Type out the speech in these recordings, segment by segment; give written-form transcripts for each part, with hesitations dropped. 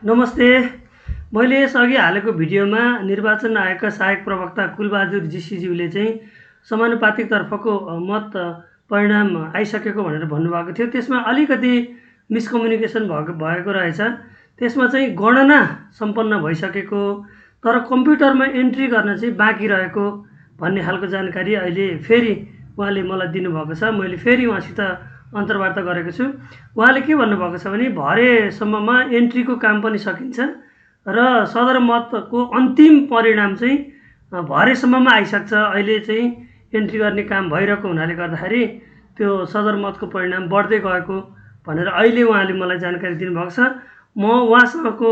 नमस्ते। मैले यसअघि हालेको भिडियोमा निर्वाचन आयोगका सहायक प्रवक्ता कुलबहादुर जीसीज्यूले चाहिँ समानुपातिक तर्फको मत परिणाम आइसकेको भनेर भन्नुभएको थियो। त्यसमा अलिकति मिसकम्युनिकेसन भएको रहेछ। त्यसमा चाहिँ गणना सम्पन्न भइसकेको तर कम्प्युटरमा एन्ट्री गर्न चाहिँ बाँकी रहेको भन्ने खालको जानकारी अहिले फेरि उहाँले मलाई दिनुभएको छ। मैले फेरि उहाँसित अन्तर्वार्ता गरेको छु। उहाँले के भन्नुभएको छ भने भरेसम्ममा एन्ट्रीको काम पनि सकिन्छ र सदरमतको अन्तिम परिणाम चाहिँ भरेसम्ममा आइसक्छ। अहिले चाहिँ एन्ट्री गर्ने काम भइरहेको हुनाले गर्दाखेरि त्यो सदरमतको परिणाम बढ्दै गएको भनेर अहिले उहाँले मलाई जानकारी दिनुभएको छ। म उहाँसँगको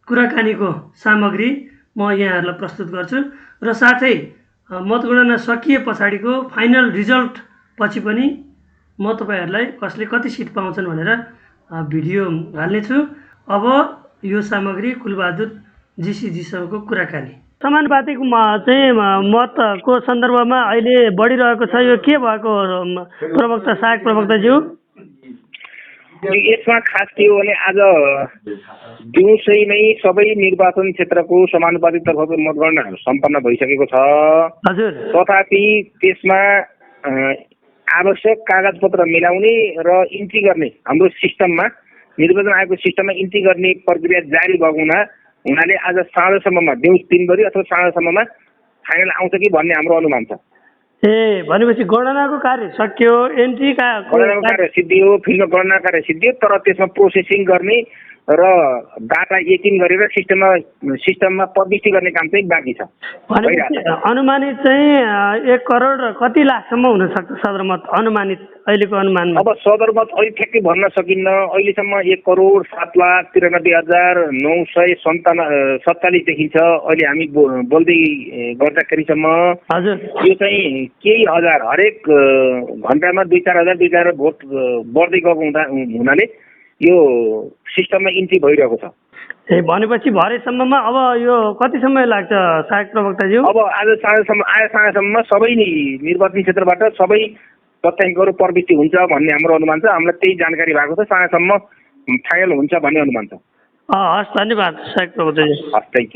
कुराकानीको सामग्री म यहाँहरूलाई प्रस्तुत गर्छु र साथै मतगणना सकिए पछाडिको फाइनल रिजल्ट पछि पनि म तपाईहरुलाई कसले कति सिट पाउँछन् भनेर भिडियो हाल्नेछु। अब यो सामग्री कुलबहादुर जीसीजीसँगको कुराकानी। समानुपातिक चाहिँ मतको सन्दर्भमा अहिले बढिरहेको छ। यो के भएको प्रवक्ता सहायक प्रवक्ताज्यू? यसमा खास के हो भने आज दिउँसै नै सबै निर्वाचन क्षेत्रको समानुपातिक तर्फको मतगणना सम्पन्न भइसकेको छ। हजुर। तथापि त्यसमा आवश्यक कागजपत्र मिलाउने र इन्ट्री गर्ने हाम्रो सिस्टममा निर्वाचन आयोगको सिस्टममा इन्ट्री गर्ने प्रक्रिया जारी भएको हुनाले आज साँझसम्ममा दिउँसो 3 बजे अथवा साँझसम्ममा फाइनल आउँछ कि भन्ने हाम्रो अनुमान छ। भनेपछि गणनाको कार्य सकियो, एन्ट्री गणनाको कार्य सिद्धियो, फिल्डमा गणना कार्य सिद्धियो, तर त्यसमा प्रोसेसिङ गर्ने र डाटा यकिन गरेर सिस्टममा प्रविष्टि गर्ने काम चाहिँ बाँकी छ। अनुमानित चाहिँ 1 करोड कति लाखसम्म हुन सक्छ सदरमत अनुमानित अहिलेको अनुमानमा? अब सदरमत अहिले ठ्याक्कै भन्न सकिन्न। अहिलेसम्म 1,07,93,947 देखिन्छ अहिले हामी बोल्दै गर्दाखेरिसम्म। हजुर। यो चाहिँ केही हजार हरेक घण्टामा 2-4 हजार भोट बढ्दै गएको हुनाले यो सिस्टममा इन्ट्री भइरहेको छ। भनेपछि भरेसम्ममा अब यो कति समय लाग्छ सहायक प्रवक्ताज्यू? अब आज साँझसम्म सबै निर्वाचन क्षेत्रबाट सबै तथ्याङ्कहरू प्रविष्टि हुन्छ भन्ने हाम्रो अनुमान छ। हामीलाई त्यही जानकारी भएको छ। साँझसम्म फाइनल हुन्छ भन्ने अनुमान छ। हस्, धन्यवाद सहायक प्रवक्ताज्यू। हस्, थ्याङ्क यू।